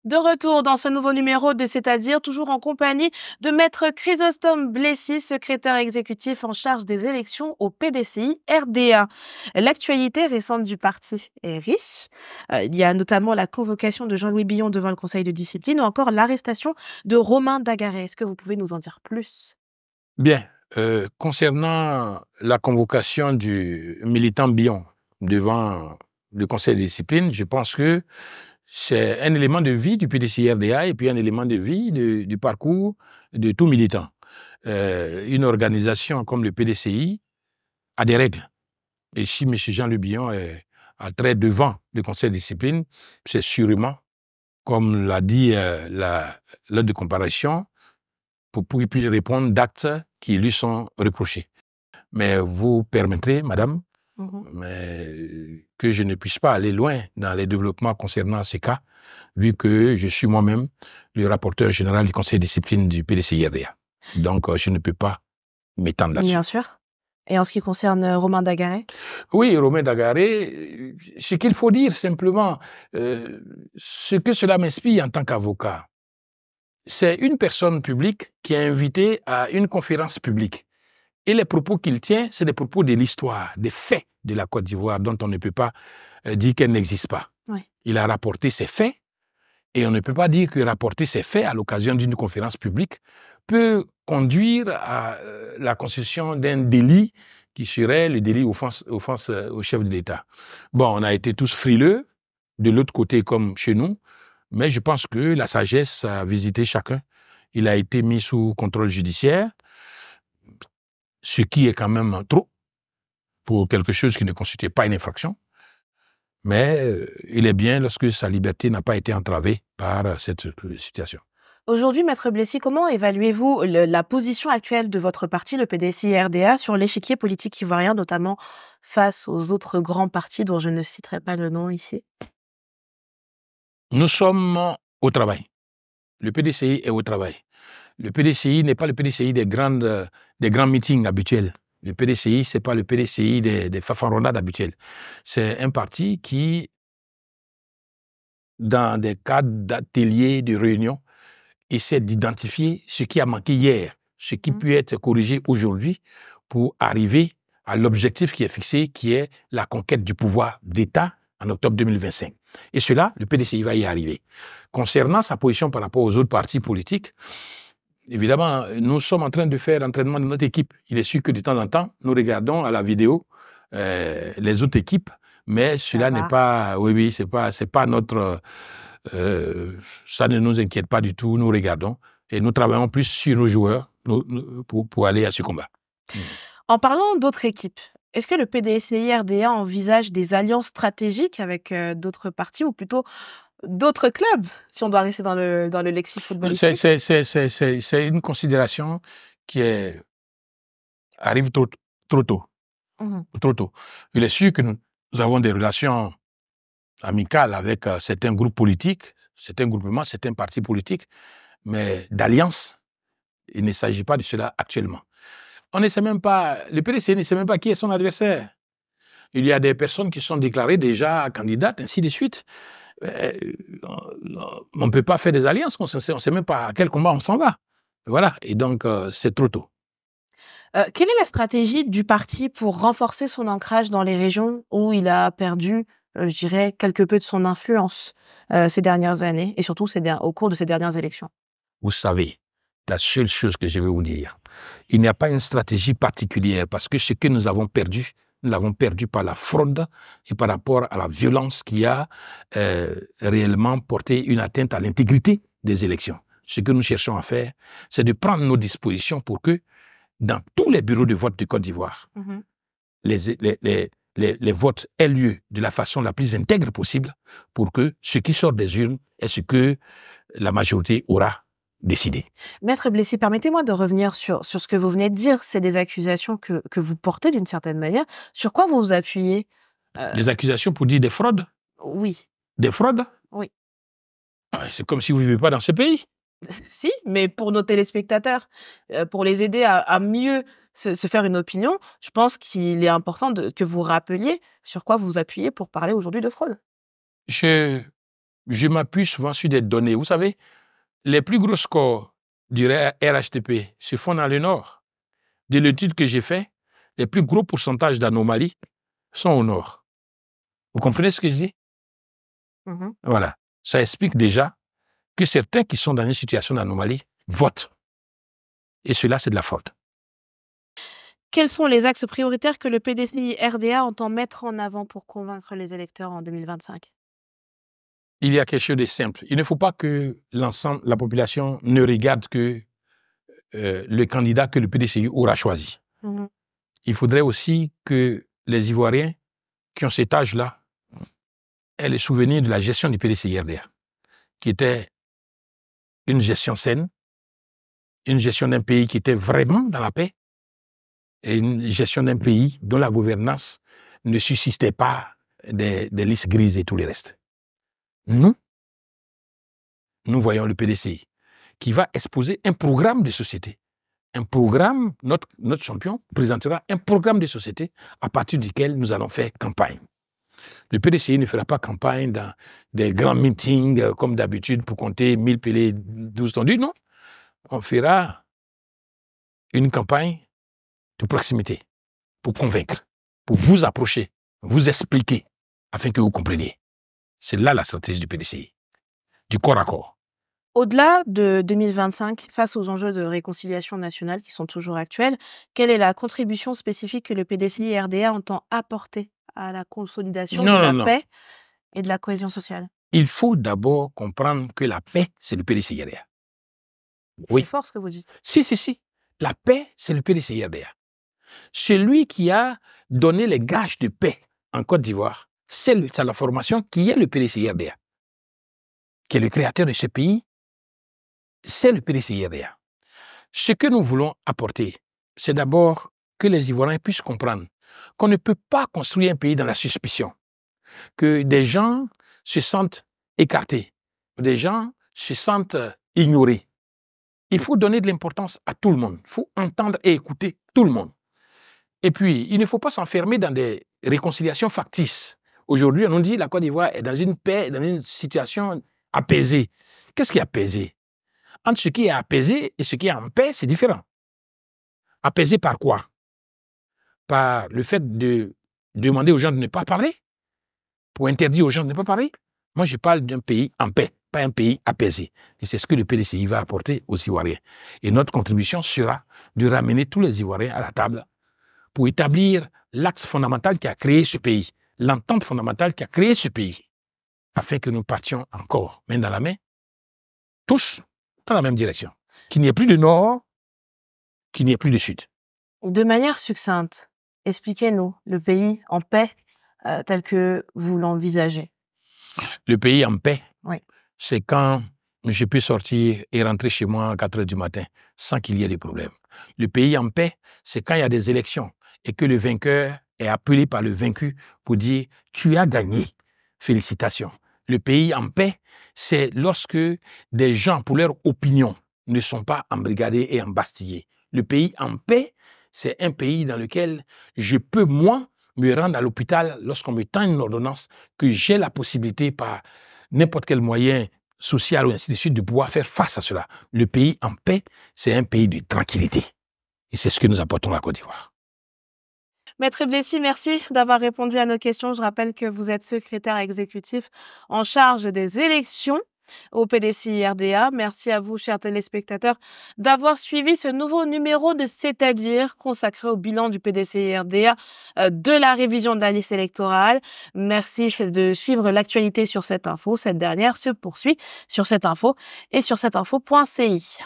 De retour dans ce nouveau numéro de C'est-à-dire, toujours en compagnie de Maître Chrysostome Blessy, secrétaire exécutif en charge des élections au PDCI RDA. L'actualité récente du parti est riche. Il y a notamment la convocation de Jean-Louis Billon devant le Conseil de discipline ou encore l'arrestation de Romain Dagaré. Est-ce que vous pouvez nous en dire plus? Bien, concernant la convocation du militant Billon devant le Conseil de discipline, je pense que c'est un élément de vie du PDCI-RDA et puis un élément de vie du parcours de tout militant. Une organisation comme le PDCI a des règles. Et si M. Jean-Louis Billon est à trait devant le Conseil de discipline, c'est sûrement, comme l'a dit l'ordre de comparution, pour qu'il puisse répondre d'actes qui lui sont reprochés. Mais vous permettrez, madame, que je ne puisse pas aller loin dans les développements concernant ces cas, vu que je suis moi-même le rapporteur général du Conseil de discipline du PDCI-RDA. Donc, je ne peux pas m'étendre là-dessus. Bien sûr. Et en ce qui concerne Romain Dagaré? Oui, Romain Dagaré, ce qu'il faut dire simplement, ce que cela m'inspire en tant qu'avocat, c'est une personne publique qui est invitée à une conférence publique. Et les propos qu'il tient, c'est des propos de l'histoire, des faits de la Côte d'Ivoire dont on ne peut pas dire qu'elle n'existe pas. Oui. Il a rapporté ses faits et on ne peut pas dire que rapporter ses faits à l'occasion d'une conférence publique peut conduire à la constitution d'un délit qui serait le délit offense au chef de l'État. Bon, on a été tous frileux, de l'autre côté comme chez nous, mais je pense que la sagesse a visité chacun. Il a été mis sous contrôle judiciaire, ce qui est quand même trop pour quelque chose qui ne constituait pas une infraction. Mais il est bien lorsque sa liberté n'a pas été entravée par cette situation. Aujourd'hui, Maître Blessy, comment évaluez-vous la position actuelle de votre parti, le PDCI-RDA, sur l'échiquier politique ivoirien, notamment face aux autres grands partis dont je ne citerai pas le nom ici? Nous sommes au travail. Le PDCI est au travail. Le PDCI n'est pas le PDCI des grands meetings habituels. Le PDCI, ce n'est pas le PDCI des fanfaronnades habituelles. C'est un parti qui, dans des cadres d'ateliers, de réunions, essaie d'identifier ce qui a manqué hier, ce qui peut être corrigé aujourd'hui pour arriver à l'objectif qui est fixé, qui est la conquête du pouvoir d'État en octobre 2025. Et cela, le PDCI va y arriver. Concernant sa position par rapport aux autres partis politiques, évidemment, nous sommes en train de faire l'entraînement de notre équipe. Il est sûr que de temps en temps, nous regardons à la vidéo les autres équipes, mais cela n'est pas... Oui, c'est pas notre... ça ne nous inquiète pas du tout, nous regardons et nous travaillons plus sur nos joueurs pour aller à ce combat. En parlant d'autres équipes, est-ce que le PDCI-RDA envisage des alliances stratégiques avec d'autres partis ou plutôt d'autres clubs, si on doit rester dans le lexique footballistique? C'est une considération qui arrive trop tôt. Trop tôt. Il est sûr que nous avons des relations amicales avec certains groupes politiques, certains groupements, certains partis politiques, mais d'alliance, il ne s'agit pas de cela actuellement. On ne sait même pas, le PDC ne sait même pas qui est son adversaire. Il y a des personnes qui sont déclarées déjà candidates, ainsi de suite. On ne peut pas faire des alliances, on ne sait même pas à quel combat on s'en va. Voilà, et donc c'est trop tôt. Quelle est la stratégie du parti pour renforcer son ancrage dans les régions où il a perdu, je dirais, quelque peu de son influence ces dernières années et surtout au cours de ces dernières élections? Vous savez, la seule chose que je veux vous dire, il n'y a pas une stratégie particulière parce que ce que nous avons perdu, nous l'avons perdu par la fraude et par rapport à la violence qui a réellement porté une atteinte à l'intégrité des élections. Ce que nous cherchons à faire, c'est de prendre nos dispositions pour que dans tous les bureaux de vote de Côte d'Ivoire, les votes aient lieu de la façon la plus intègre possible pour que ce qui sort des urnes est ce que la majorité aura décidé. Maître Blessy, permettez-moi de revenir sur ce que vous venez de dire. C'est des accusations que vous portez d'une certaine manière. Sur quoi vous vous appuyez? Des accusations pour dire des fraudes? Oui. Des fraudes? Oui. C'est comme si vous ne vivez pas dans ce pays. Si, mais pour nos téléspectateurs, pour les aider à mieux se faire une opinion, je pense qu'il est important que vous rappeliez sur quoi vous vous appuyez pour parler aujourd'hui de fraude. Je je m'appuie souvent sur des données. Vous savez, les plus gros scores du RHTP se font dans le Nord. De l'étude que j'ai faite, les plus gros pourcentages d'anomalies sont au Nord. Vous comprenez ce que je dis? Voilà. Ça explique déjà que certains qui sont dans une situation d'anomalie votent. Et cela, c'est de la faute. Quels sont les axes prioritaires que le PDCI-RDA entend mettre en avant pour convaincre les électeurs en 2025? Il y a quelque chose de simple. Il ne faut pas que l'ensemble, la population ne regarde que le candidat que le PDCI aura choisi. Il faudrait aussi que les Ivoiriens qui ont cet âge-là aient le souvenir de la gestion du PDCI-RDA, qui était une gestion saine, une gestion d'un pays qui était vraiment dans la paix, et une gestion d'un pays dont la gouvernance ne suscitait pas des listes grises et tout le reste. Nous voyons le PDCI qui va exposer un programme de société. Un programme, notre champion présentera un programme de société à partir duquel nous allons faire campagne. Le PDCI ne fera pas campagne dans des grands meetings comme d'habitude pour compter 1000 pélés, 12 tondus, non. On fera une campagne de proximité pour convaincre, pour vous approcher, vous expliquer afin que vous compreniez. C'est là la stratégie du PDCI, du corps à corps. Au-delà de 2025, face aux enjeux de réconciliation nationale qui sont toujours actuels, quelle est la contribution spécifique que le PDCI-RDA entend apporter à la consolidation de la paix et de la cohésion sociale? Il faut d'abord comprendre que la paix, c'est le PDCI-RDA. Oui. C'est fort ce que vous dites. Si. La paix, c'est le PDCI-RDA. Celui qui a donné les gages de paix en Côte d'Ivoire, c'est la formation qui est le PDCI-RDA, qui est le créateur de ce pays, c'est le PDCI-RDA. Ce que nous voulons apporter, c'est d'abord que les Ivoiriens puissent comprendre qu'on ne peut pas construire un pays dans la suspicion, que des gens se sentent écartés, des gens se sentent ignorés. Il faut donner de l'importance à tout le monde. Il faut entendre et écouter tout le monde. Et puis, il ne faut pas s'enfermer dans des réconciliations factices. Aujourd'hui, on nous dit que la Côte d'Ivoire est dans une paix, dans une situation apaisée. Qu'est-ce qui est apaisé? Entre ce qui est apaisé et ce qui est en paix, c'est différent. Apaisé par quoi? Par le fait de demander aux gens de ne pas parler? Pour interdire aux gens de ne pas parler? Moi, je parle d'un pays en paix, pas un pays apaisé. Et c'est ce que le PDCI va apporter aux Ivoiriens. Et notre contribution sera de ramener tous les Ivoiriens à la table pour établir l'axe fondamental qui a créé ce pays, l'entente fondamentale qui a créé ce pays, afin que nous partions encore, main dans la main, tous dans la même direction. Qu'il n'y ait plus de nord, qu'il n'y ait plus de sud. De manière succincte, expliquez-nous le pays en paix tel que vous l'envisagez. Le pays en paix, oui. C'est quand je peux sortir et rentrer chez moi à 4 heures du matin sans qu'il y ait de problème. Le pays en paix, c'est quand il y a des élections et que le vainqueur est appelé par le vaincu pour dire « tu as gagné, félicitations ». Le pays en paix, c'est lorsque des gens, pour leur opinion, ne sont pas embrigadés et embastillés. Le pays en paix, c'est un pays dans lequel je peux, moi, me rendre à l'hôpital lorsqu'on me tend une ordonnance, que j'ai la possibilité par n'importe quel moyen social ou ainsi de suite de pouvoir faire face à cela. Le pays en paix, c'est un pays de tranquillité. Et c'est ce que nous apportons à la Côte d'Ivoire. Maître Blessis, merci d'avoir répondu à nos questions. Je rappelle que vous êtes secrétaire exécutif en charge des élections au PDCI-RDA. Merci à vous, chers téléspectateurs, d'avoir suivi ce nouveau numéro de C'est-à-dire consacré au bilan du PDCI-RDA de la révision de la liste électorale. Merci de suivre l'actualité sur cette info. Cette dernière se poursuit sur cette info et sur cetteinfo.ci.